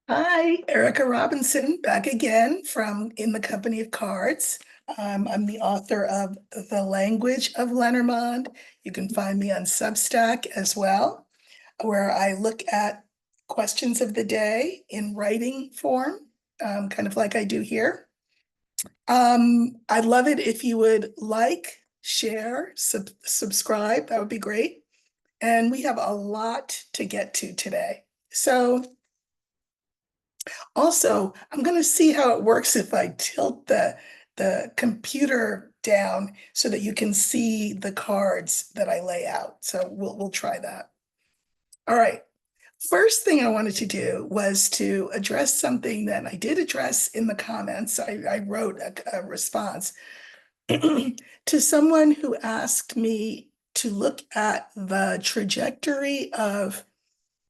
Hi, Erika Robinson, back again from In the Company of Cards. I'm the author of The Language of Lenormand. You can find me on Substack as well, where I look at questions of the day in writing form, kind of like I do here. I'd love it if you would like, share, subscribe. That would be great. And we have a lot to get to today. So also, I'm going to see how it works if I tilt the computer down so that you can see the cards that I lay out. So we'll try that. All right. First thing I wanted to do was to address something that I did address in the comments. I wrote a response to someone who asked me to look at the trajectory of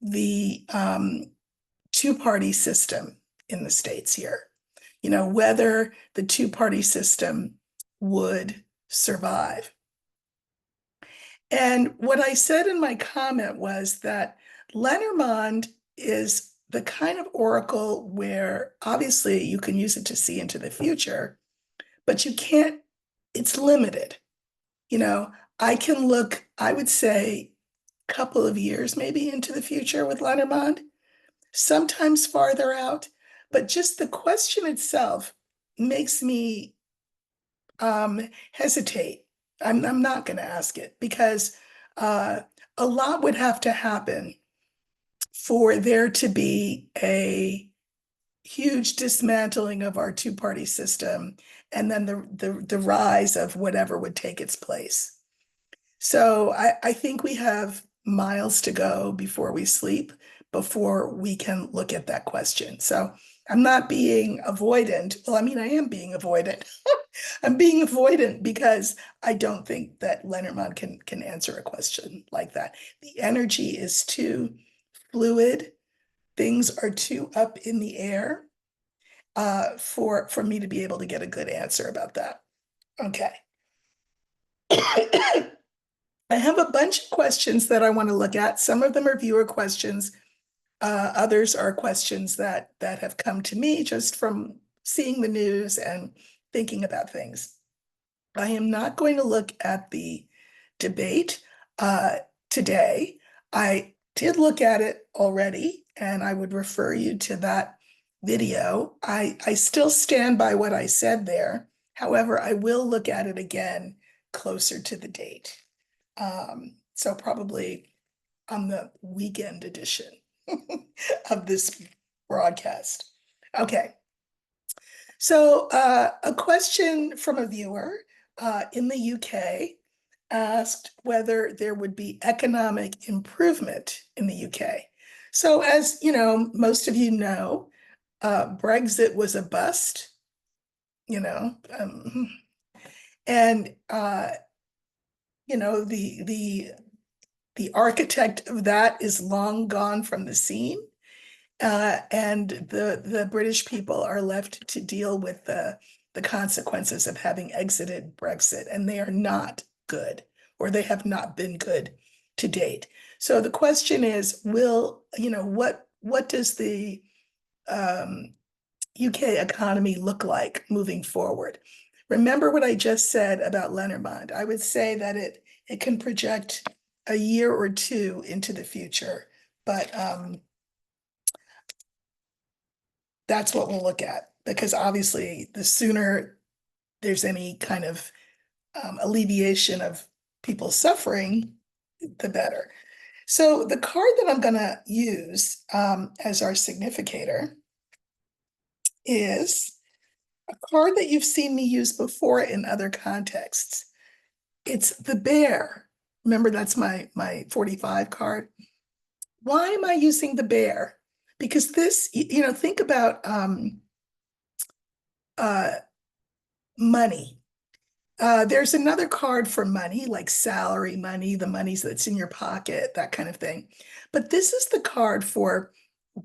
the two-party system in the States here. Whether the two-party system would survive. And what I said in my comment was that Lenormand is the kind of oracle where obviously you can use it to see into the future, but you can't, it's limited. I can look, I would say, a couple of years maybe into the future with Lenormand, sometimes farther out, but just the question itself makes me hesitate. I'm not going to ask it because a lot would have to happen for there to be a huge dismantling of our two-party system and then the rise of whatever would take its place. So I think we have miles to go before we sleep, before we can look at that question. So I'm not being avoidant. Well, I mean, I am being avoidant. I'm being avoidant because I don't think that Lenormand can answer a question like that. The energy is too fluid. Things are too up in the air for me to be able to get a good answer about that. Okay. I have a bunch of questions that I want to look at. Some of them are viewer questions. Others are questions that have come to me just from seeing the news and thinking about things. I am not going to look at the debate today. I did look at it already, and I would refer you to that video. I still stand by what I said there. However, I will look at it again closer to the date. So probably on the weekend edition of this broadcast. Okay. So a question from a viewer in the UK asked whether there would be economic improvement in the UK. So as you know, most of you know, Brexit was a bust, you know, and the architect of that is long gone from the scene. And the British people are left to deal with the consequences of having exited Brexit, and they are not good, or they have not been good to date. So the question is, what does the UK economy look like moving forward? Remember what I just said about Lenormand. I would say that it can project a year or two into the future, but that's what we'll look at, because obviously the sooner there's any kind of alleviation of people's suffering, the better. So the card that I'm going to use as our significator is a card that you've seen me use before in other contexts. It's the bear. Remember, that's my 45 card. Why am I using the bear? Because this, think about money. There's another card for money, like salary money, the money that's in your pocket, that kind of thing. But this is the card for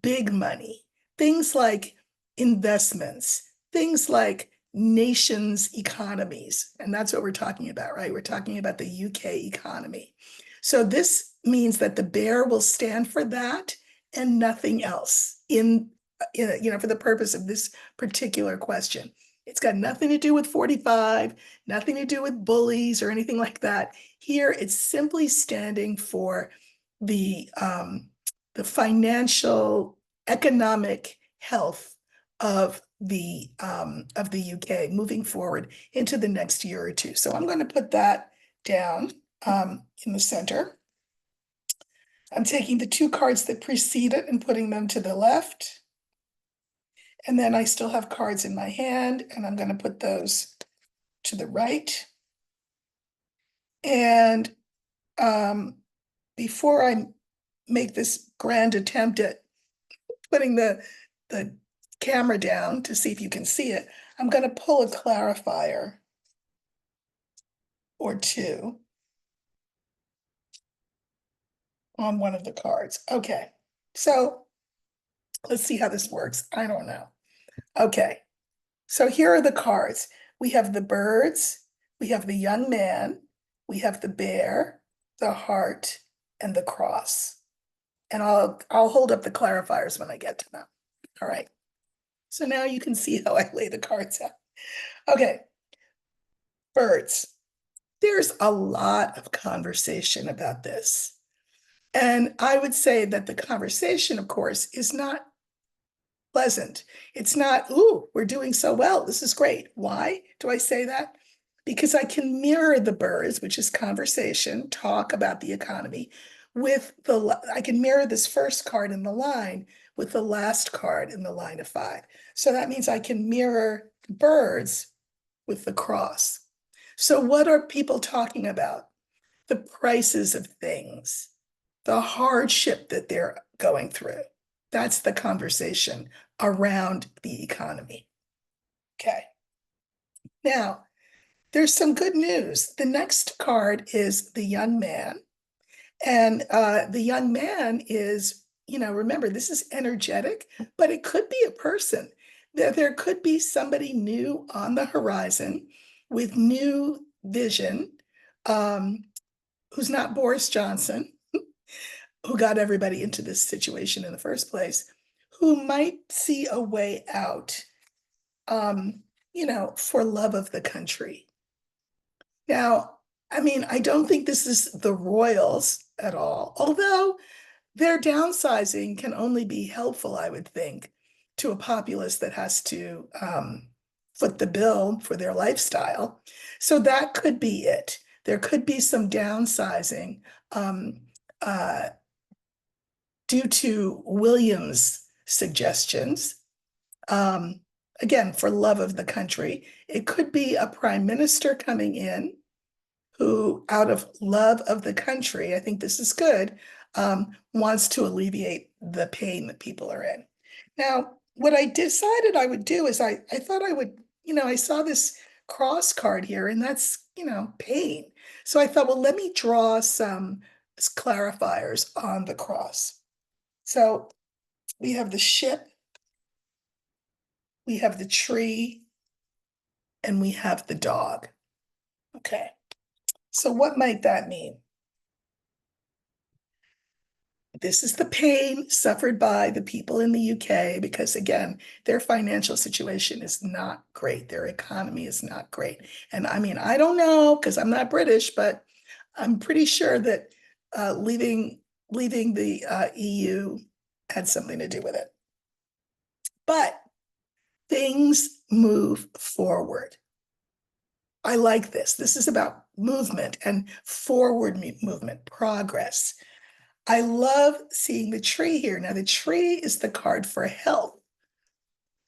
big money, things like investments, things like nations' economies. And that's what we're talking about, right? We're talking about the UK economy. So this means that the bear will stand for that and nothing else in for the purpose of this particular question. It's got nothing to do with 45, nothing to do with bullies or anything like that. Here, it's simply standing for the financial, economic health of the UK moving forward into the next year or two. So I'm going to put that down in the center. I'm taking the two cards that precede it and putting them to the left. And then I still have cards in my hand, and I'm going to put those to the right. And before I make this grand attempt at putting the camera down to see if you can see it, I'm going to pull a clarifier or two on one of the cards. Okay, so let's see how this works. I don't know. Okay, so here are the cards. We have the birds, we have the young man, we have the bear, the heart, and the cross. And I'll hold up the clarifiers when I get to them. All right. So now you can see how I lay the cards out. Okay, birds. There's a lot of conversation about this. And I would say that the conversation, of course, is not pleasant. It's not, ooh, we're doing so well. This is great. Why do I say that? Because I can mirror the birds, which is conversation, talk about the economy, I can mirror this first card in the line with the last card in the line of 5. So that means I can mirror birds with the cross. So what are people talking about? The prices of things, the hardship that they're going through. That's the conversation around the economy. Okay. Now, there's some good news. The next card is the young man. And the young man is, remember, this is energetic, but it could be a person. There could be somebody new on the horizon with new vision, who's not Boris Johnson, who got everybody into this situation in the first place, who might see a way out, for love of the country. Now, I mean, I don't think this is the royals at all, although their downsizing can only be helpful, I would think, to a populace that has to foot the bill for their lifestyle. So that could be it. There could be some downsizing due to William's suggestions. Again, for love of the country. It could be a prime minister coming in who, out of love of the country, I think this is good, wants to alleviate the pain that people are in. Now, what I decided I would do is I thought I would, I saw this cross card here, and that's, pain. So I thought, well, let me draw some clarifiers on the cross. So we have the ship, we have the tree, and we have the dog. Okay. So what might that mean? This is the pain suffered by the people in the UK because, again, their financial situation is not great. Their economy is not great. And I mean, I don't know because I'm not British, but I'm pretty sure that leaving the EU had something to do with it. But things move forward. I like this. This is about movement and forward movement, progress. I love seeing the tree here. Now, the tree is the card for health.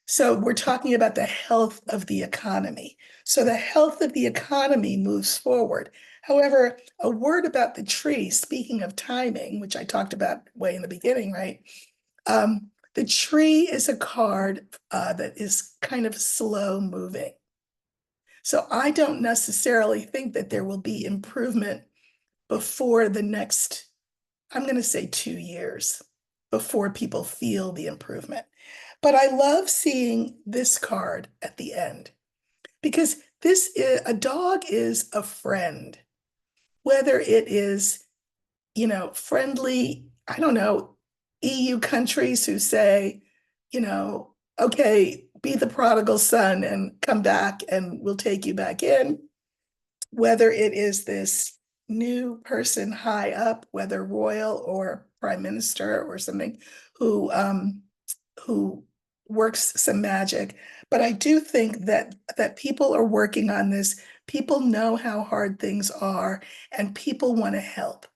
So we're talking about the health of the economy. So the health of the economy moves forward. However, a word about the tree, speaking of timing, which I talked about way in the beginning, right? The tree is a card that is kind of slow moving. So I don't necessarily think that there will be improvement before the next, I'm going to say 2 years before people feel the improvement. But I love seeing this card at the end because a dog is a friend, whether it is, friendly, I don't know, EU countries who say, okay, be the prodigal son and come back and we'll take you back in. Whether it is this new person high up, whether royal or prime minister or something, who works some magic. But I do think that people are working on this. People know how hard things are, and people want to help.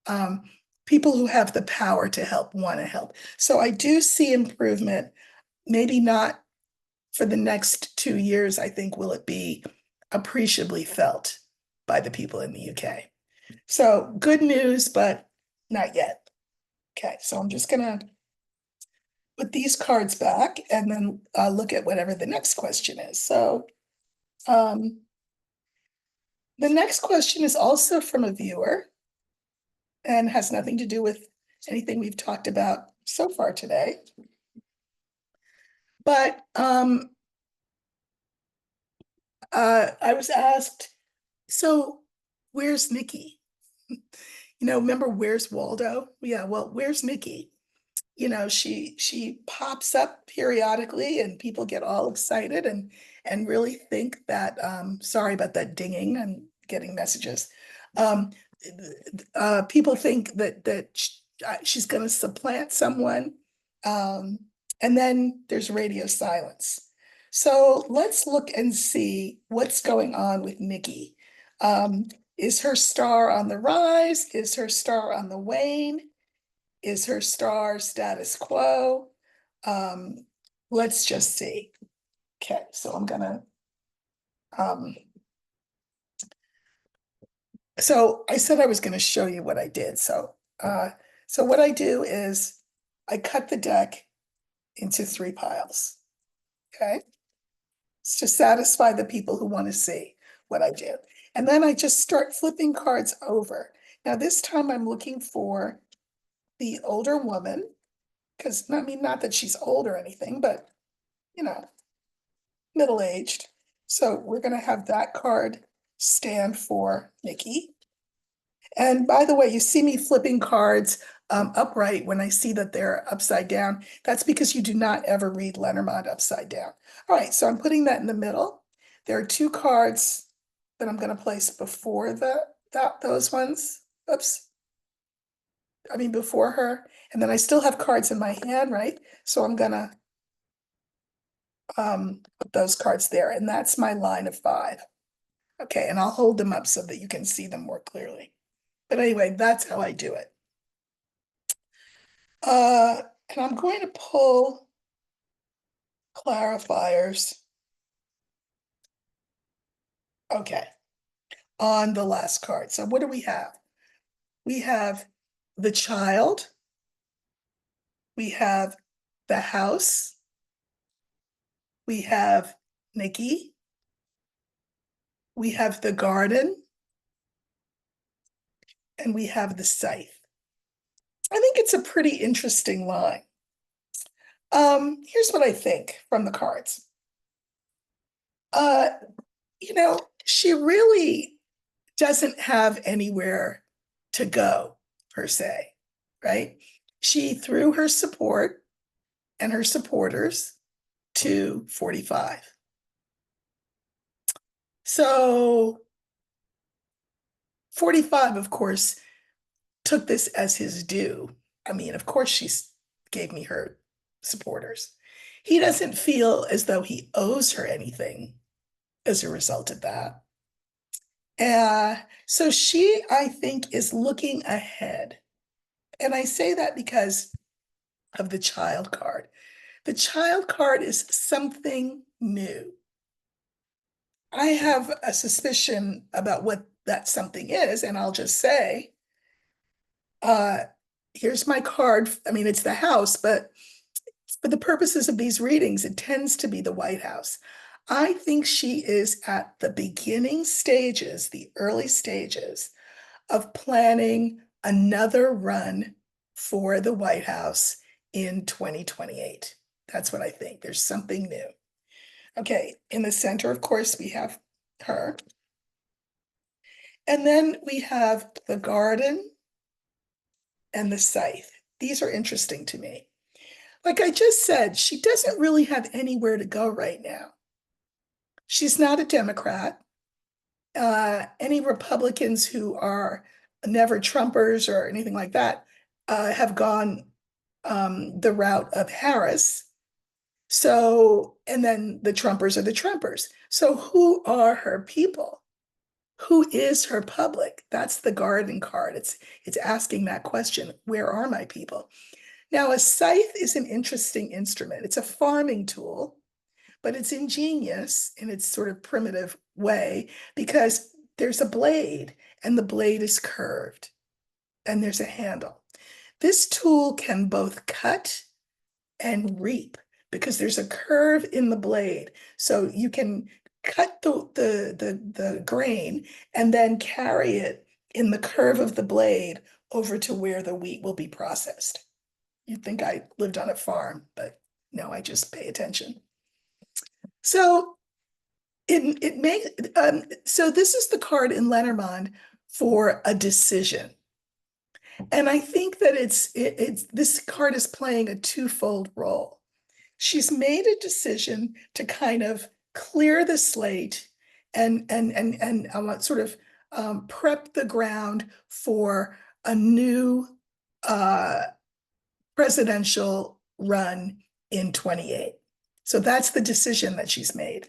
Um, People who have the power to help want to help. So I do see improvement. Maybe not for the next 2 years, I think, will it be appreciably felt by the people in the UK. So good news, but not yet. Okay, so I'm just gonna put these cards back and then look at whatever the next question is. So um, the next question is also from a viewer and has nothing to do with anything we've talked about so far today. But I was asked, so where's Nikki? Remember Where's Waldo? Yeah, well, where's Nikki? She pops up periodically and people get all excited and really think that sorry about that dinging, I'm getting messages. Um, People think that she's going to supplant someone, um, and then there's radio silence. So let's look and see what's going on with Nikki. Is her star on the rise? Is her star on the wane? Is her star status quo? Um, let's just see. Okay, so I'm gonna, so I said I was gonna show you what I did. So what I do is I cut the deck into 3 piles, okay? It's to satisfy the people who want to see what I do. And then I just start flipping cards over. Now this time I'm looking for the older woman, because I mean, not that she's old or anything, but you know, middle-aged. So we're gonna have that card stand for Nikki. And by the way, you see me flipping cards upright when I see that they're upside down. That's because you do not ever read Lenormand upside down. All right, so I'm putting that in the middle. There are 2 cards that I'm gonna place before those ones. Oops. I mean, before her. And then I still have cards in my hand, right? So I'm gonna put those cards there, and that's my line of 5. Okay, and I'll hold them up so that you can see them more clearly. But anyway, that's how I do it. And I'm going to pull clarifiers. Okay, on the last card. So what do we have? We have the child. We have the house. We have Nikki. We have the garden. And we have the scythe. I think it's a pretty interesting line. Here's what I think from the cards. Uh, she really doesn't have anywhere to go, per se, right? She threw her support and her supporters to 45. So 45, of course, took this as his due. I mean, of course, she gave me her supporters. He doesn't feel as though he owes her anything as a result of that. So she, I think, is looking ahead. And I say that because of the child card. The child card is something new. I have a suspicion about what that something is, and I'll just say, here's my card. I mean, it's the house, but for the purposes of these readings, it tends to be the White House. I think she is at the beginning stages, the early stages of planning another run for the White House in 2028. That's what I think. There's something new. Okay, in the center, of course, we have her. And then we have the garden and the scythe. These are interesting to me. like I just said, she doesn't really have anywhere to go right now. She's not a Democrat. Any Republicans who are never Trumpers or anything like that have gone the route of Harris. So, and then the Trumpers are the Trumpers. So, who are her people? Who is her public? That's the garden card. It's asking that question. Where are my people? Now, a scythe is an interesting instrument. It's a farming tool, but it's ingenious in its sort of primitive way because there's a blade and the blade is curved and there's a handle. This tool can both cut and reap because there's a curve in the blade. So you can cut the grain and then carry it in the curve of the blade over to where the wheat will be processed. You'd think I lived on a farm, but no, I just pay attention. So it makes so this is the card in Lenormand for a decision. And I think that it's this card is playing a twofold role. She's made a decision to kind of clear the slate and sort of prep the ground for a new presidential run in 28. So that's the decision that she's made.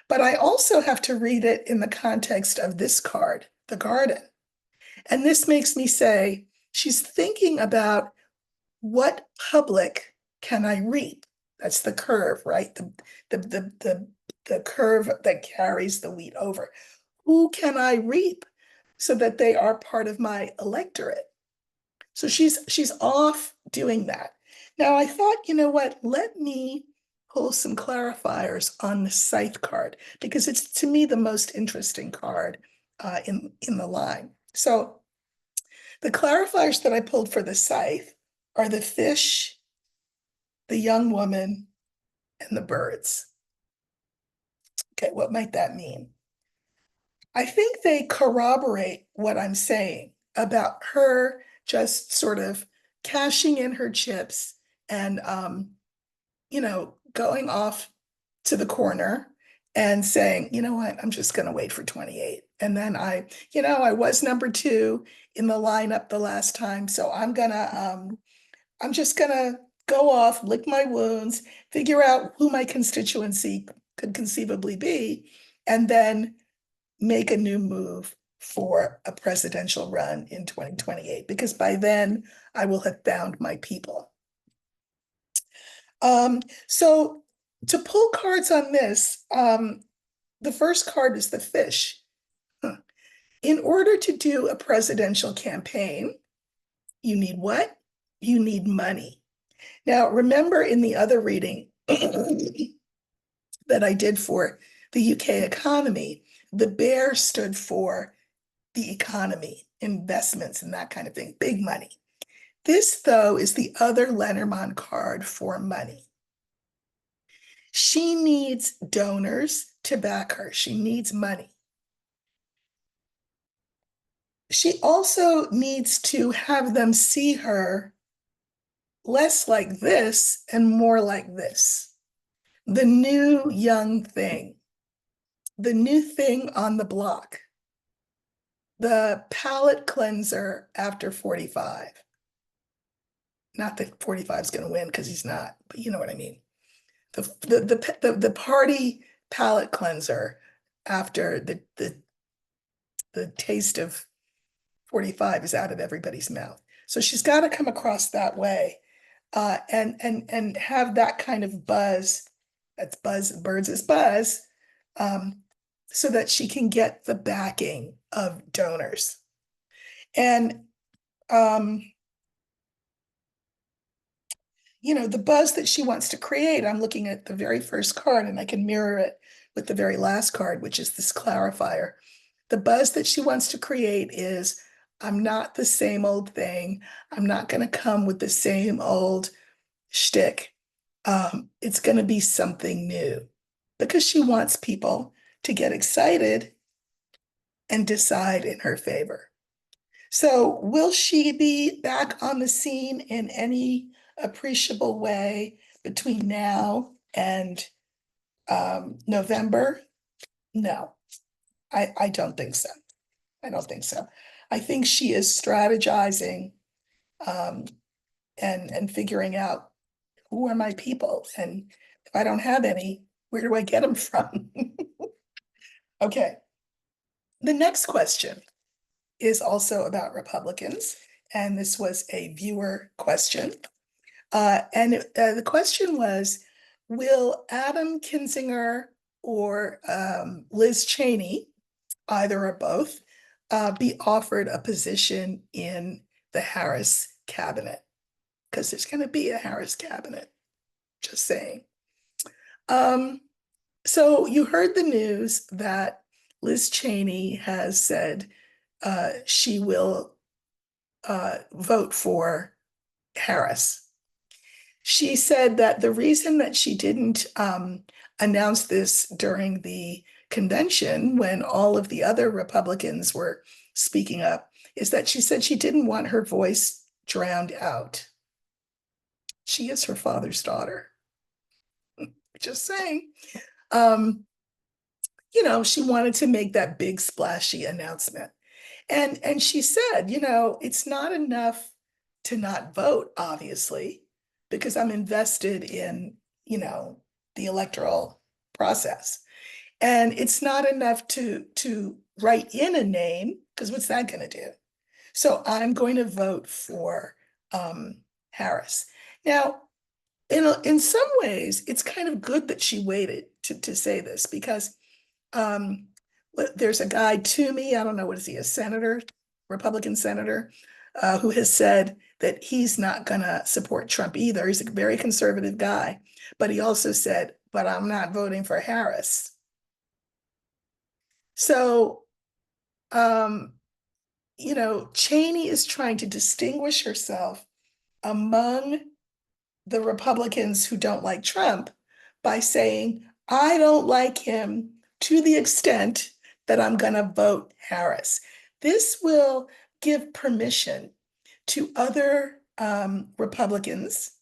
But I also have to read it in the context of this card, the garden. And this makes me say she's thinking about what public can I reap? That's the curve, right? The curve that carries the wheat over. Who can I reap so that they are part of my electorate? So she's off doing that. Now I thought, you know what? Let me pull some clarifiers on the scythe card because it's to me the most interesting card in the line. So the clarifiers that I pulled for the scythe are the fish, the young woman, and the birds. Okay, what might that mean? I think they corroborate what I'm saying about her just sort of cashing in her chips and going off to the corner and saying, you know what, I'm just going to wait for 28. And then I was number 2 in the lineup the last time, so I'm just gonna go off, lick my wounds, figure out who my constituency could conceivably be, and then make a new move for a presidential run in 2028, because by then I will have found my people. So to pull cards on this, the first card is the fish. In order to do a presidential campaign, you need what? You need money. Now, remember in the other reading that I did for the UK economy, the bear stood for the economy, investments, and that kind of thing, big money. This, though, is the other Lenormand card for money. She needs donors to back her. She needs money. She also needs to have them see her less like this and more like this. The new young thing, the new thing on the block, the palate cleanser after 45. Not that 45 is going to win because he's not, but you know what I mean. The party palate cleanser after the taste of 45 is out of everybody's mouth. So she's got to come across that way and have that kind of buzz. That's buzz, birds is buzz, so that she can get the backing of donors. And the buzz that she wants to create, I'm looking at the very first card and I can mirror it with the very last card, which is this clarifier. The buzz that she wants to create is, I'm not the same old thing. I'm not going to come with the same old shtick. It's going to be something new, because she wants people to get excited and decide in her favor. So will she be back on the scene in any appreciable way between now and November? No, I don't think so. I don't think so. I think she is strategizing um, and figuring out who are my people, and if I don't have any, where do I get them from? Okay, the next question is also about Republicans, and this was a viewer question. The question was, will Adam Kinzinger or Liz Cheney, either or both, be offered a position in the Harris cabinet? Because there's going to be a Harris cabinet, just saying. So you heard the news that Liz Cheney has said she will vote for Harris. She said that the reason that she didn't announce this during the convention when all of the other Republicans were speaking up is that she said she didn't want her voice drowned out. She is her father's daughter. Just saying. Um, she wanted to make that big splashy announcement. And she said, it's not enough to not vote, obviously, because I'm invested in, the electoral process. And it's not enough to write in a name, because what's that going to do? So I'm going to vote for Harris. Now, in some ways, it's kind of good that she waited to say this because there's a guy, Toomey, I don't know, what is he, a senator, Republican senator, who has said that he's not going to support Trump either. He's a very conservative guy, but he also said, but I'm not voting for Harris. So, Cheney is trying to distinguish herself among the Republicans who don't like Trump by saying, I don't like him to the extent that I'm going to vote Harris. This will give permission to other Republicans,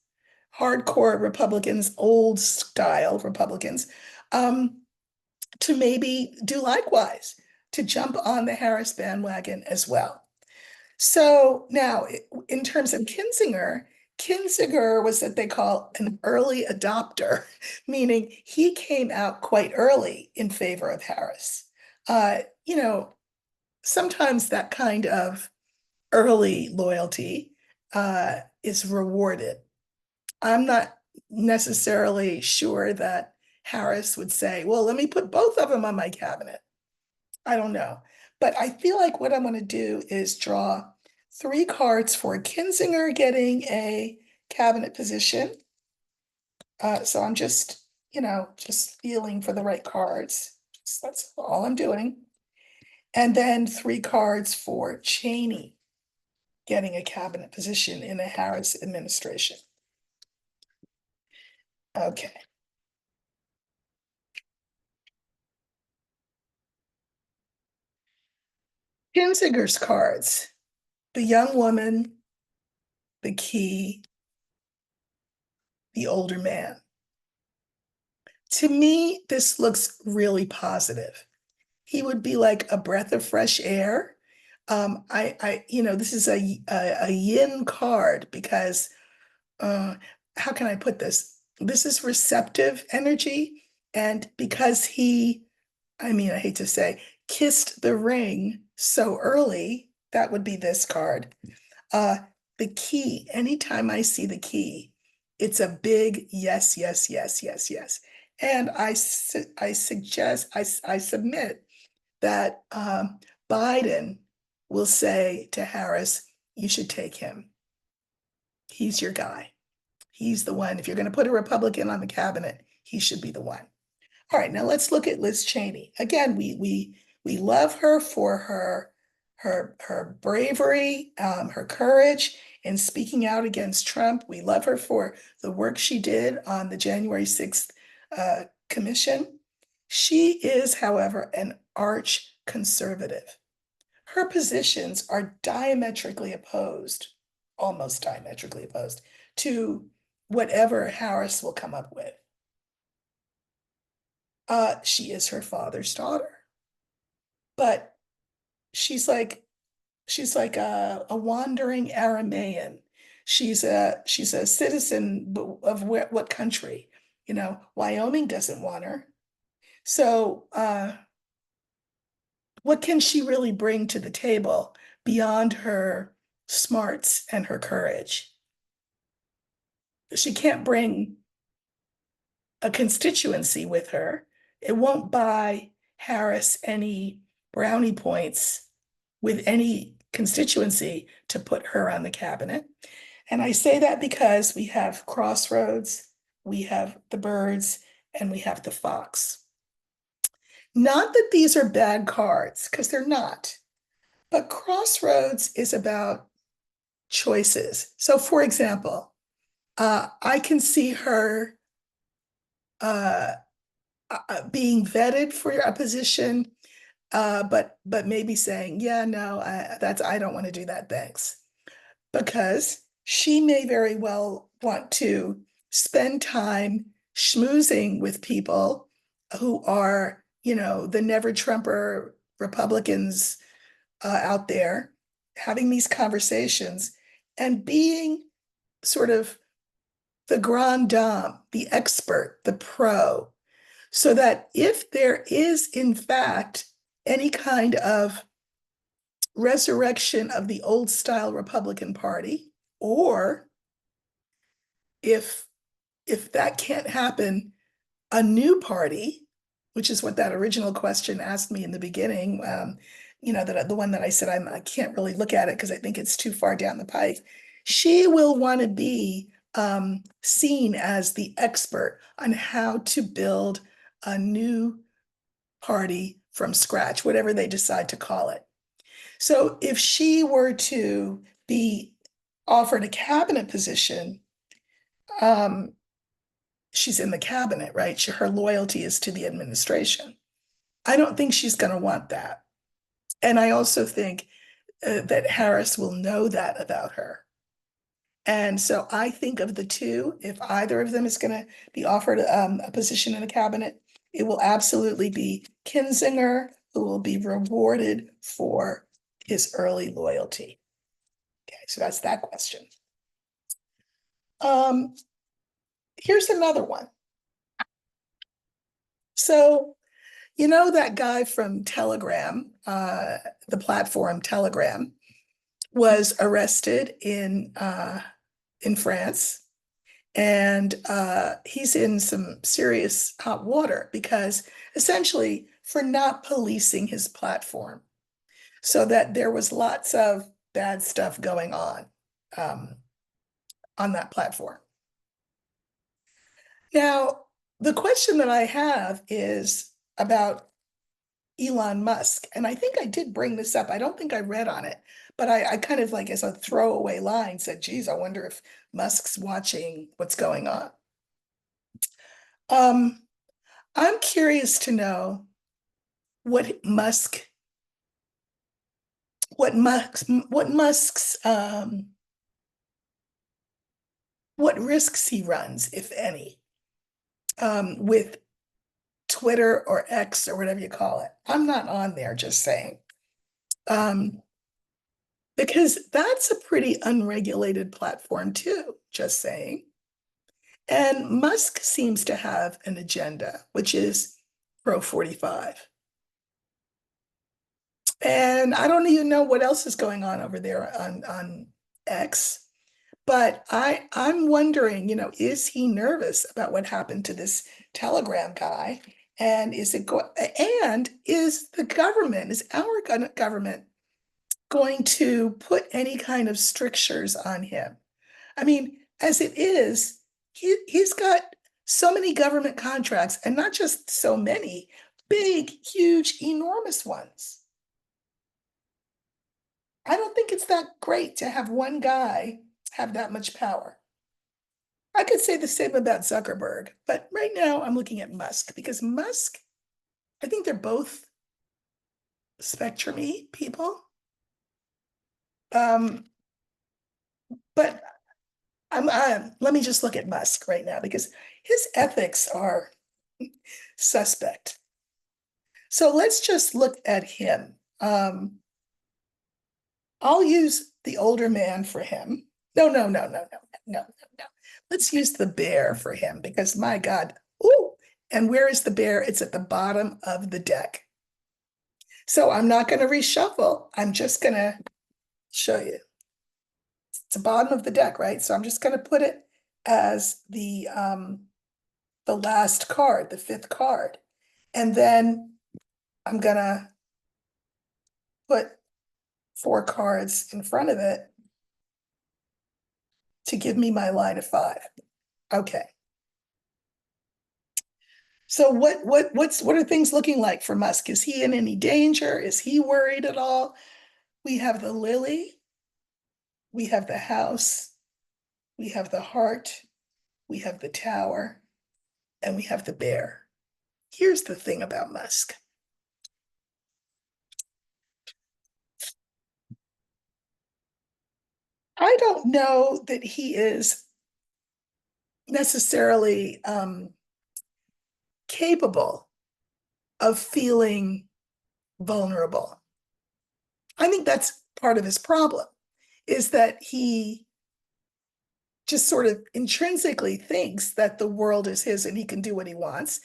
hardcore Republicans, old style Republicans, to maybe do likewise, to jump on the Harris bandwagon as well. So now, in terms of Kinzinger, Kinzinger was what they call an early adopter, meaning he came out quite early in favor of Harris. Uh, you know, Sometimes that kind of early loyalty is rewarded. I'm not necessarily sure that Harris would say, well, let me put both of them on my cabinet. I don't know. But I feel like what I'm going to do is draw 3 cards for Kinzinger getting a cabinet position. So I'm just feeling for the right cards. That's all I'm doing. And then 3 cards for Cheney getting a cabinet position in the Harris administration. Okay. Kinzinger's cards, the young woman, the key, the older man. To me, this looks really positive. He would be like a breath of fresh air. This is a yin card because how can I put this? This is receptive energy, and because I hate to say, kissed the ring so early, that would be this card. Uh, the key, anytime I see the key, it's a big yes, yes, yes, yes, yes. And I submit that Biden will say to Harris, you should take him. He's your guy. He's the one. If you're going to put a Republican on the cabinet, he should be the one. All right, now let's look at Liz Cheney. Again, we love her for her bravery, her courage in speaking out against Trump. We love her for the work she did on the January 6th commission. She is, however, an arch conservative. her positions are diametrically opposed, almost diametrically opposed to whatever Harris will come up with. She is her father's daughter, but she's like a wandering Aramaean. She's a citizen of what country? You know, Wyoming doesn't want her. So what can she really bring to the table beyond her smarts and her courage? She can't bring a constituency with her. It won't buy Harris any brownie points with any constituency to put her on the cabinet. And I say that because we have Crossroads, we have the Birds, and we have the Fox. Not that these are bad cards, because they're not, but Crossroads is about choices. So, for example, I can see her being vetted for a position, but maybe saying, yeah, no, I don't want to do that, thanks. Because she may very well want to spend time schmoozing with people who are, you know, the never Trumper Republicans out there, having these conversations and being sort of the grande dame, the expert, the pro, so that if there is, in fact, any kind of resurrection of the old style Republican Party, or if that can't happen, a new party, which is what that original question asked me in the beginning, you know, that the one that I said I can't really look at it because I think it's too far down the pike. She will want to be seen as the expert on how to build a new party from scratch, whatever they decide to call it. So if she were to be offered a cabinet position, she's in the cabinet, right? Her loyalty is to the administration. I don't think she's going to want that. And I also think that Harris will know that about her. And so I think of the two, if either of them is going to be offered a position in the cabinet, it will absolutely be Kinzinger, who will be rewarded for his early loyalty. Okay, so that's that question. Here's another one. So, you know, that guy from Telegram, the platform Telegram, was arrested in France, and he's in some serious hot water because essentially for not policing his platform, so that there was lots of bad stuff going on that platform. Now, the question that I have is about Elon Musk. And I think I did bring this up. I don't think I read on it, but I kind of like as a throwaway line said, geez, I wonder if Musk's watching what's going on. I'm curious to know what Musk's what risks he runs, if any, with Twitter or X or whatever you call it. I'm not on there, just saying. Because that's a pretty unregulated platform too, just saying. And Musk seems to have an agenda, which is pro 45. And I don't even know what else is going on over there on X. But I'm wondering, you know, is he nervous about what happened to this Telegram guy? And is the government, is our government going to put any kind of strictures on him? I mean, as it is, he's got so many government contracts, and not just so many, big, huge, enormous ones. I don't think it's that great to have one guy have that much power. I could say the same about Zuckerberg, but right now I'm looking at Musk because Musk, I think they're both spectrum-y people. Um, but let me just look at Musk right now because his ethics are suspect. So let's just look at him. I'll use the older man for him. No, no, no, no, no, no, no, no. Let's use the bear for him because my God. Ooh, and where is the bear? It's at the bottom of the deck. So I'm not going to reshuffle. I'm just going to show you. It's the bottom of the deck, right? So I'm just going to put it as the last card, the fifth card. And then I'm going to put 4 cards in front of it to give me my line of 5. Okay. So what are things looking like for Musk? Is he in any danger? Is he worried at all? We have the lily, we have the house, we have the heart, we have the tower, and we have the bear. Here's the thing about Musk. I don't know that he is necessarily capable of feeling vulnerable. I think that's part of his problem, is that he just sort of intrinsically thinks that the world is his and he can do what he wants.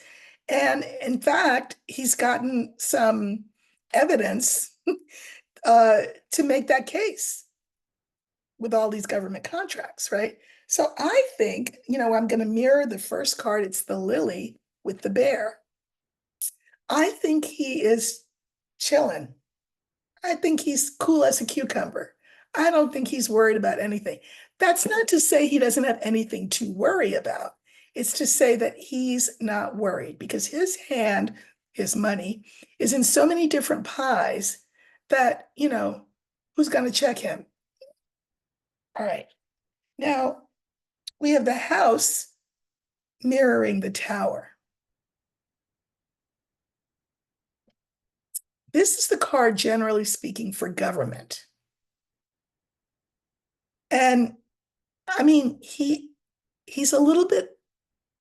And in fact, he's gotten some evidence to make that case with all these government contracts, right? So I think, I'm going to mirror the first card. It's the lily with the bear. I think he is chilling. I think he's cool as a cucumber. I don't think he's worried about anything. That's not to say he doesn't have anything to worry about. It's to say that he's not worried because his hand, his money, is in so many different pies that, who's going to check him? All right. Now we have the house mirroring the tower. This is the card, generally speaking, for government. And I mean, he's a little bit,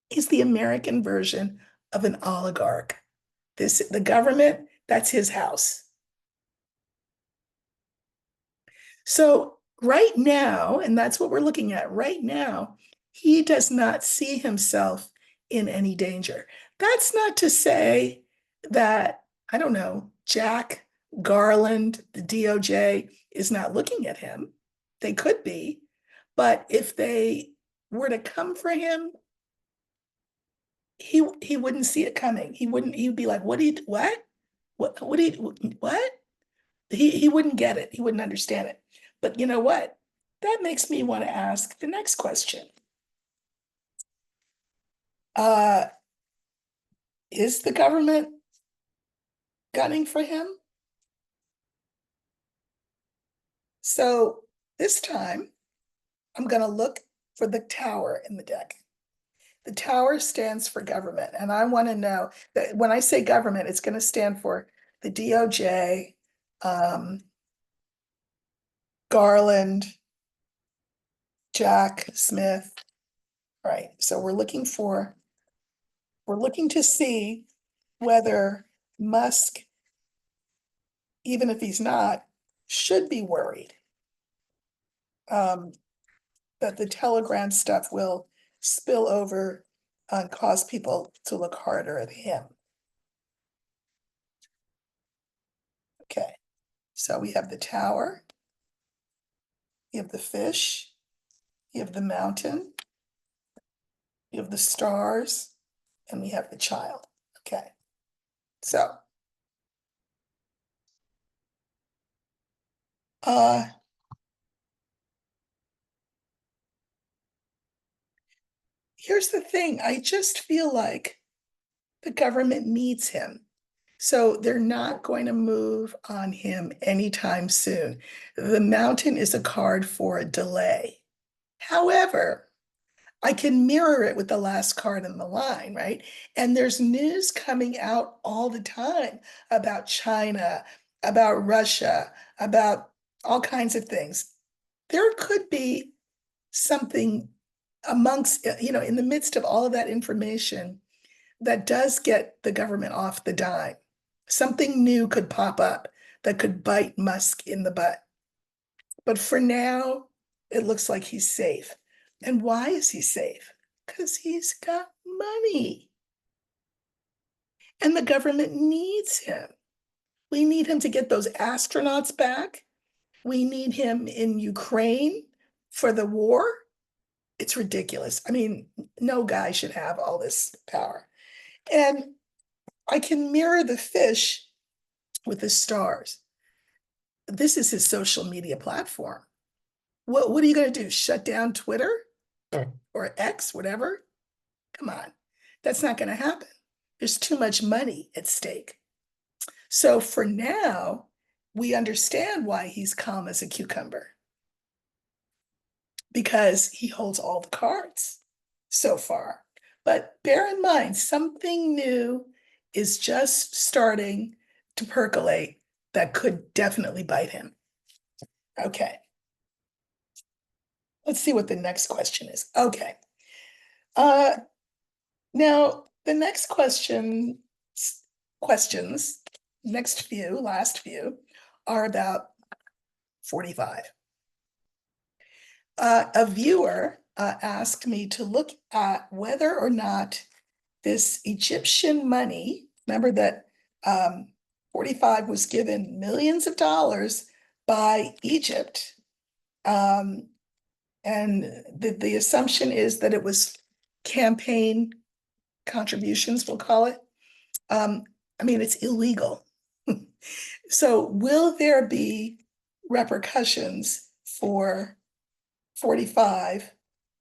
he's the American version of an oligarch. The government, that's his house. So right now, and that's what we're looking at right now, he does not see himself in any danger. That's not to say that, I don't know, Jack Garland, the DOJ, is not looking at him. They could be, but if they were to come for him, he wouldn't see it coming. He'd be like, what do you, what? He wouldn't get it. He wouldn't understand it. But you know what? That makes me want to ask the next question. Uh, is the government gunning for him? So this time, I'm going to look for the tower in the deck. The tower stands for government. And I want to know that when I say government, it's going to stand for the DOJ, Garland, Jack Smith. All right. So we're looking to see whether Musk, even if he's not, should be worried that the Telegram stuff will spill over and cause people to look harder at him. Okay, so we have the tower, you have the fish, you have the mountain, you have the stars, and we have the child. Okay, so here's the thing. I just feel like the government needs him. So they're not going to move on him anytime soon. The mountain is a card for a delay. However, I can mirror it with the last card in the line, right? And there's news coming out all the time about China, about Russia, about all kinds of things. There could be something amongst, in the midst of all of that information that does get the government off the dime. Something new could pop up that could bite Musk in the butt. But for now, it looks like he's safe. And why is he safe? Because he's got money. And the government needs him. We need him to get those astronauts back. We need him in Ukraine for the war. It's ridiculous. I mean, no guy should have all this power. And I can mirror the fish with the stars. This is his social media platform. What are you going to do? Shut down Twitter or X, whatever? Come on. That's not going to happen. There's too much money at stake. So for now, we understand why he's calm as a cucumber, because he holds all the cards so far. But bear in mind, something new is just starting to percolate that could definitely bite him. Okay. Let's see what the next question is. Okay. Now the next questions, last few, are about 45. A viewer asked me to look at whether or not this Egyptian money, remember that 45 was given millions of dollars by Egypt. And the assumption is that it was campaign contributions, we'll call it. I mean, it's illegal. So will there be repercussions for 45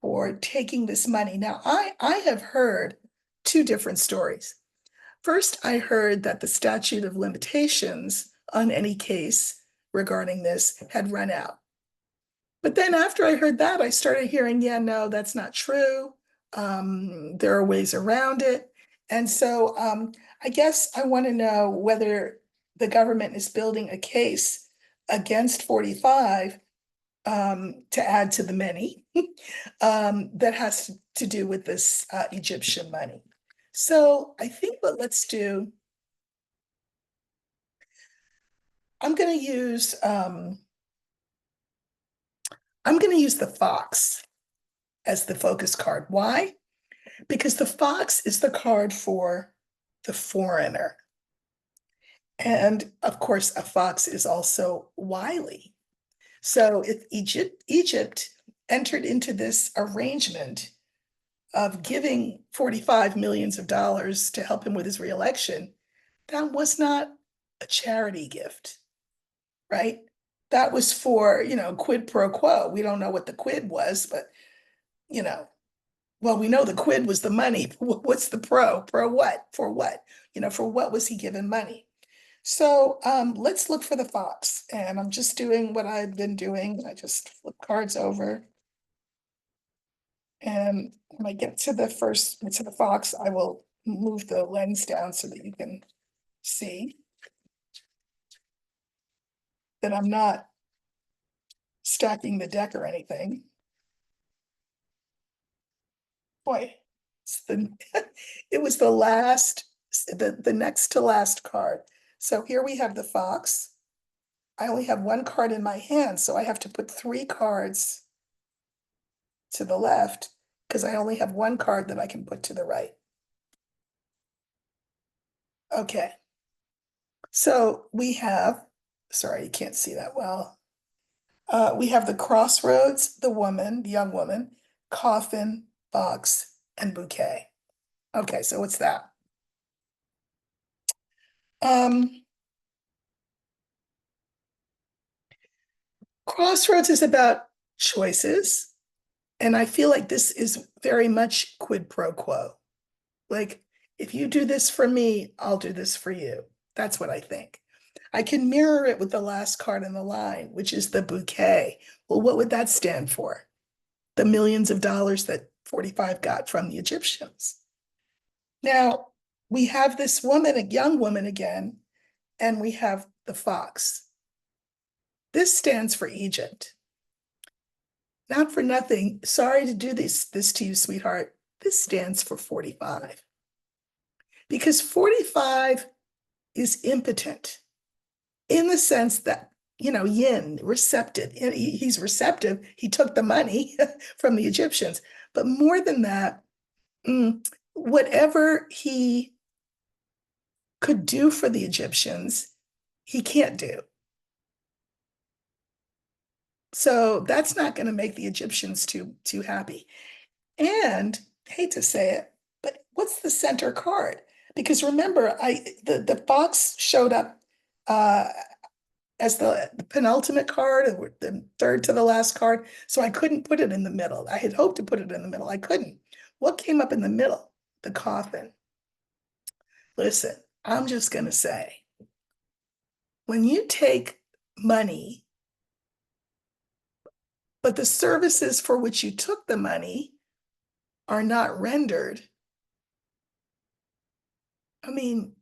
for taking this money? Now, I have heard two different stories. First, I heard that the statute of limitations on any case regarding this had run out. But then after I heard that, I started hearing, yeah, no, that's not true. There are ways around it. And so I guess I want to know whether the government is building a case against 45 to add to the many that has to do with this Egyptian money. So I think what let's do, I'm going to use the fox as the focus card. Why? Because the fox is the card for the foreigner. And of course, a fox is also wily. So if Egypt entered into this arrangement of giving 45 millions of dollars to help him with his reelection, that was not a charity gift, right? That was for, quid pro quo. We don't know what the quid was, but, well, we know the quid was the money. What's the pro? Pro what? For what? For what was he given money? So let's look for the fox. And I'm just doing what I've been doing. I just flip cards over. And when I get to the fox, I will move the lens down so that you can see that I'm not stacking the deck or anything. Boy, it was the next to last card. So here we have the fox. I only have one card in my hand, so I have to put 3 cards to the left because I only have one card that I can put to the right. Okay. So we have, sorry, you can't see that well. We have the crossroads, the young woman, coffin, box, and bouquet. Okay, so what's that? Crossroads is about choices. And I feel like this is very much quid pro quo. Like, if you do this for me, I'll do this for you. That's what I think. I can mirror it with the last card in the line, which is the bouquet. Well, what would that stand for? The millions of dollars that 45 got from the Egyptians. Now, we have this woman, a young woman again, and we have the fox. This stands for Egypt. Not for nothing. Sorry to do this to you, sweetheart. This stands for 45. Because 45 is impotent in the sense that, yin, receptive. He's receptive. He took the money from the Egyptians. But more than that, whatever he could do for the Egyptians, he can't do. So that's not going to make the Egyptians too happy. And I hate to say it, but what's the center card? Because remember, the fox showed up as the penultimate card, or the third to the last card. So I couldn't put it in the middle. I had hoped to put it in the middle. I couldn't. What came up in the middle? The coffin. Listen, I'm just going to say, when you take money, but the services for which you took the money are not rendered, I mean,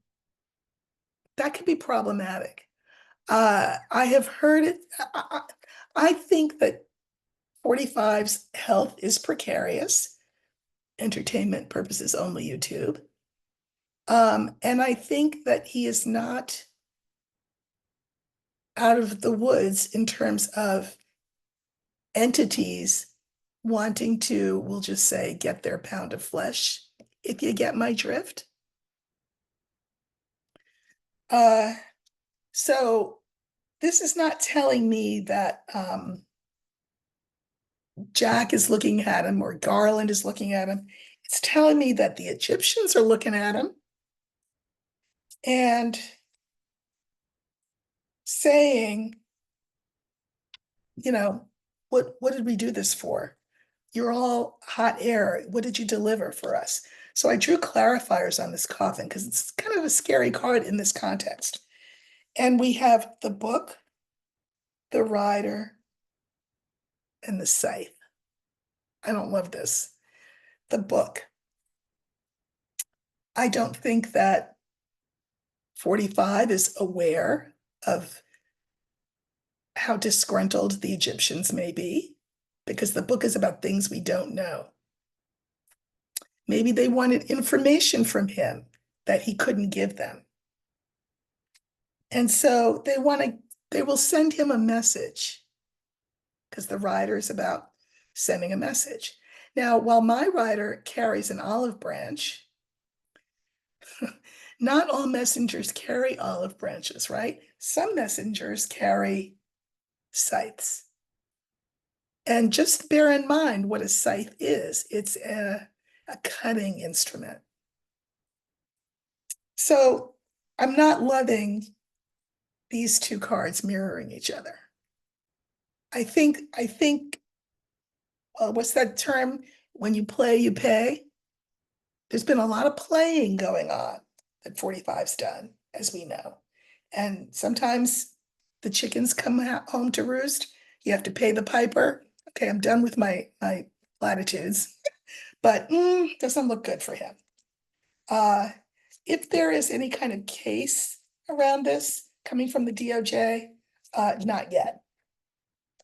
that could be problematic. I have heard it. I think that 45's health is precarious. Entertainment purposes only, YouTube. And I think that he is not out of the woods in terms of entities wanting to, we'll just say, get their pound of flesh, if you get my drift. So this is not telling me that Jack is looking at him or Garland is looking at him. It's telling me that the Egyptians are looking at him and saying, what did we do this for? You're all hot air. What did you deliver for us? So I drew clarifiers on this coffin because it's kind of a scary card in this context. And we have the book, the rider, and the scythe. I don't love this. The book. I don't think that 45 is aware of how disgruntled the Egyptians may be, because the book is about things we don't know. Maybe they wanted information from him that he couldn't give them. And so they will send him a message, because the rider is about sending a message. Now, while my rider carries an olive branch, not all messengers carry olive branches, right? Some messengers carry scythes. And just bear in mind what a scythe is. It's a cutting instrument. So I'm not loving these two cards mirroring each other. I think, what's that term? When you play, you pay. There's been a lot of playing going on that 45's done, as we know. And sometimes the chickens come home to roost. You have to pay the piper. Okay, I'm done with my platitudes, but doesn't look good for him. If there is any kind of case around this coming from the DOJ, not yet.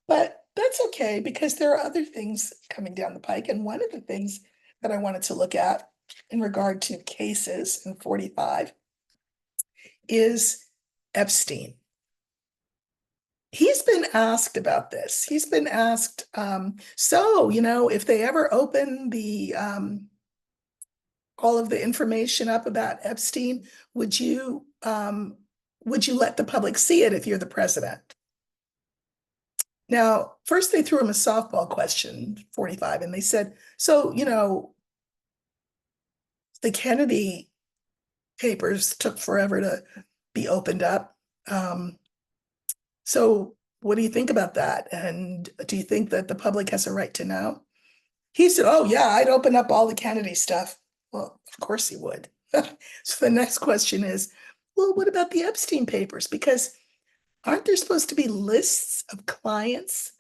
But that's okay, because there are other things coming down the pike. And one of the things that I wanted to look at in regard to cases in 45 is Epstein. He's been asked about this. He's been asked, so, if they ever open the all of the information up about Epstein, would you let the public see it if you're the president? Now, first they threw him a softball question, 45, and they said, so, the Kennedy papers took forever to be opened up. So what do you think about that? And do you think that the public has a right to know? He said, oh yeah, I'd open up all the Kennedy stuff. Well, of course he would. So the next question is, well, what about the Epstein papers? Because aren't there supposed to be lists of clients,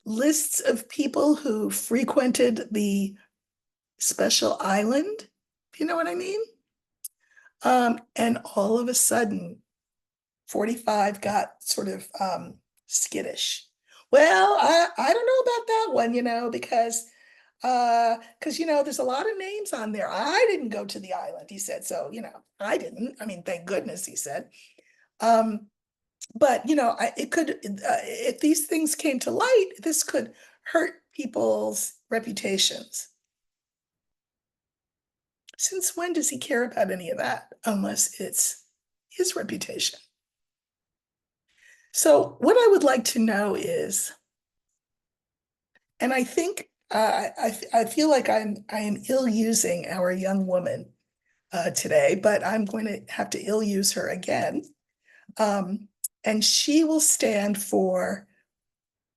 lists of people who frequented the special island? You know what I mean? And all of a sudden, 45 got sort of skittish. Well, I don't know about that one, because there's a lot of names on there. I didn't go to the island, he said. So, I didn't. I mean, thank goodness, he said. Um, but it could, if these things came to light, this could hurt people's reputations. Since when does he care about any of that, unless it's his reputation? So what I would like to know is, and I think I feel like I am ill using our young woman today, but I'm going to have to ill use her again. And she will stand for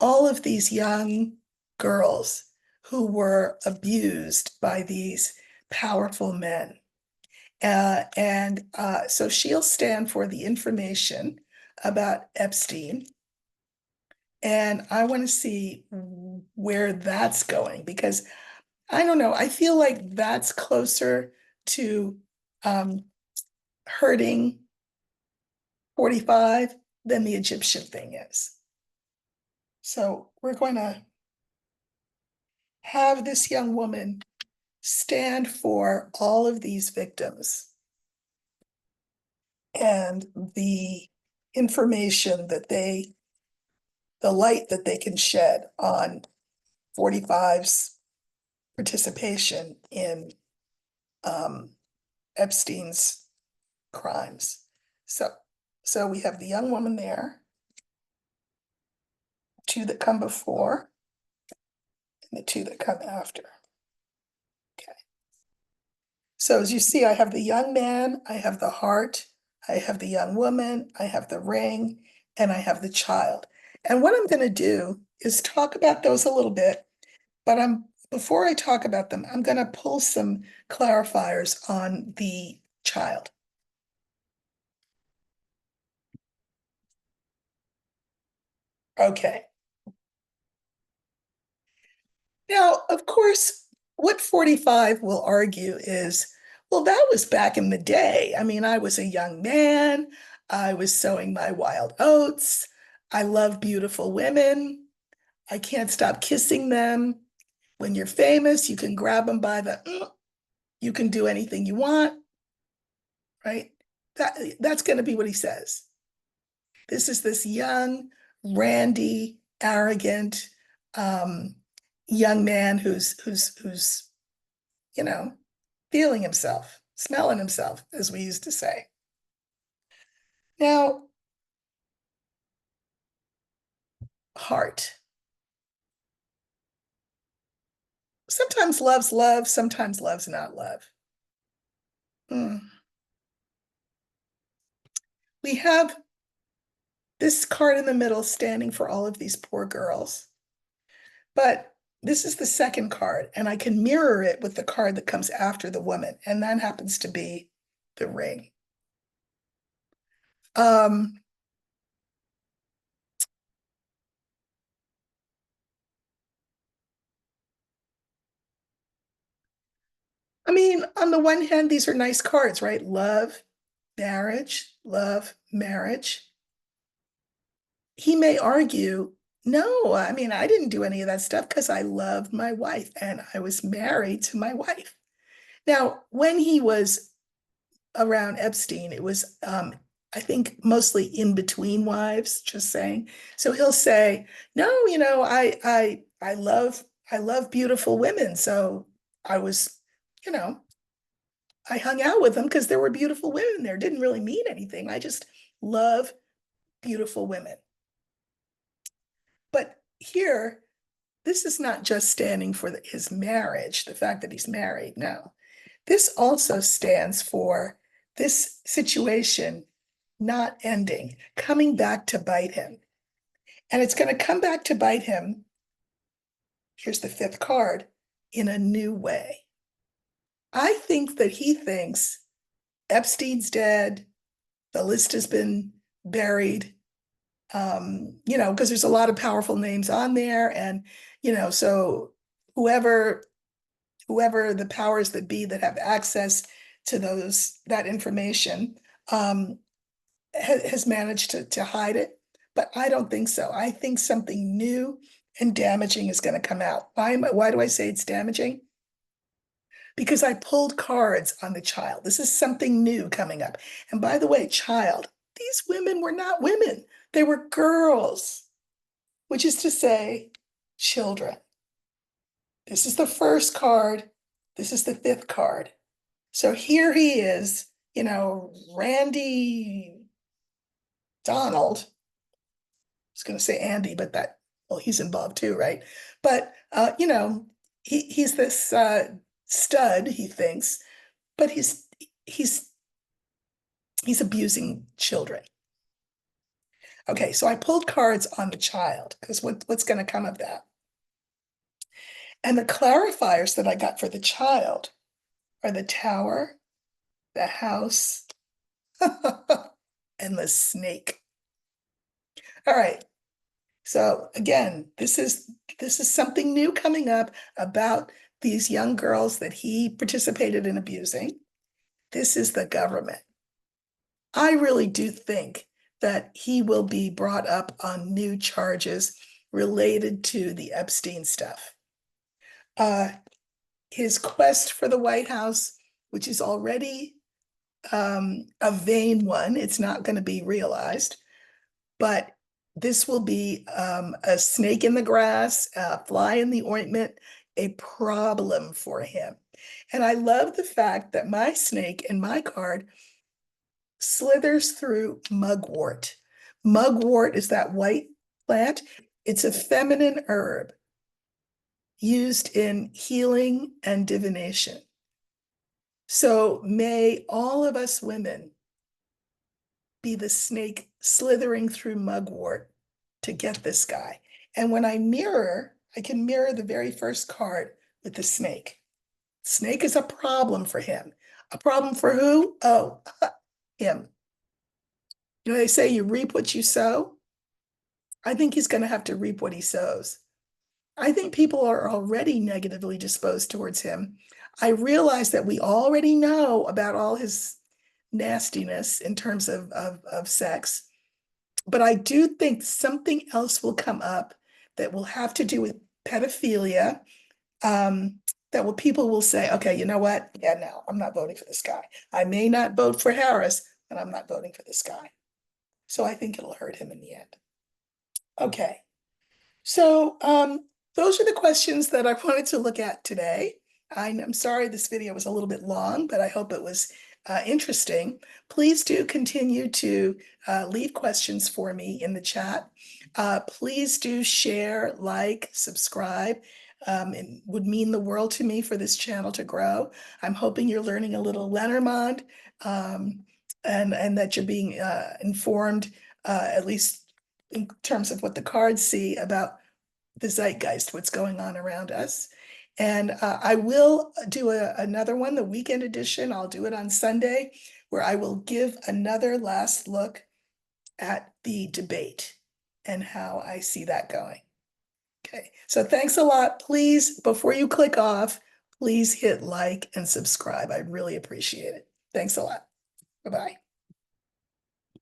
all of these young girls who were abused by these powerful men. So she'll stand for the information about Epstein. And I want to see where that's going, because I don't know, I feel like that's closer to hurting 45 than the Egyptian thing is. So we're going to have this young woman stand for all of these victims and the information that the light that they can shed on 45's participation in Epstein's crimes. So we have the young woman there, two that come before, and the two that come after. Okay. So as you see, I have the young man, I have the heart, I have the young woman, I have the ring, and I have the child. And what I'm going to do is talk about those a little bit, but before I talk about them, I'm going to pull some clarifiers on the child. Okay. Now, of course, what 45 will argue is, well, that was back in the day. I mean, I was a young man. I was sowing my wild oats. I love beautiful women. I can't stop kissing them. When you're famous, you can grab them by you can do anything you want, right? That's going to be what he says. This is this young, randy, arrogant, young man who's feeling himself, smelling himself, as we used to say. Now, heart. Sometimes love's love, sometimes love's not love. We have this card in the middle standing for all of these poor girls. But this is the second card, and I can mirror it with the card that comes after the woman, and that happens to be the ring. I mean, on the one hand, these are nice cards, right? Love, marriage. He may argue, no, I mean, I didn't do any of that stuff because I loved my wife and I was married to my wife. Now, when he was around Epstein, it was, I think, mostly in between wives, just saying. So he'll say, no, I love beautiful women. So I was, I hung out with them because there were beautiful women there. It didn't really mean anything. I just love beautiful women. But here, this is not just standing for his marriage, the fact that he's married. No, this also stands for this situation not ending, coming back to bite him. And it's going to come back to bite him. Here's the fifth card, in a new way. I think that he thinks Epstein's dead. The list has been buried. Because there's a lot of powerful names on there. And, so whoever the powers that be that have access to that information has managed to hide it. but I don't think so. I think something new and damaging is going to come out. Why do I say it's damaging? Because I pulled cards on the child. This is something new coming up. And by the way, child, these women were not women. They were girls, which is to say, children. This is the first card. This is the fifth card. So here he is, Randy Donald. I was going to say Andy, but well, he's involved too, right? But, he's this stud, he thinks, but he's abusing children. Okay, so I pulled cards on the child because what's going to come of that? And the clarifiers that I got for the child are the tower, the house, and the snake. All right. So again, this is something new coming up about these young girls that he participated in abusing. This is the government. I really do think that he will be brought up on new charges related to the Epstein stuff. His quest for the White House, which is already a vain one, it's not going to be realized, but this will be a snake in the grass, a fly in the ointment, a problem for him. And I love the fact that my snake in my card slithers through mugwort. Mugwort is that white plant. It's a feminine herb used in healing and divination. So may all of us women be the snake slithering through mugwort to get this guy. And when I can mirror the very first card with the snake. Snake is a problem for him. A problem for who? Oh, him. They say you reap what you sow. I think he's going to have to reap what he sows. I think people are already negatively disposed towards him. I realize that we already know about all his nastiness in terms of sex, but I do think something else will come up that will have to do with pedophilia, that people will say, okay, you know what? Yeah, no, I'm not voting for this guy. I may not vote for Harris, but I'm not voting for this guy. So I think it'll hurt him in the end. Okay. So those are the questions that I wanted to look at today. I'm sorry this video was a little bit long, but I hope it was interesting. Please do continue to leave questions for me in the chat. Please do share, like, subscribe. It would mean the world to me for this channel to grow. I'm hoping you're learning a little Lenormand, and that you're being informed, at least in terms of what the cards see about the zeitgeist, what's going on around us. And I will do another one, the weekend edition. I'll do it on Sunday, where I will give another last look at the debate and how I see that going. Okay, so thanks a lot. Please, before you click off, please hit like and subscribe. I really appreciate it. Thanks a lot. Bye-bye.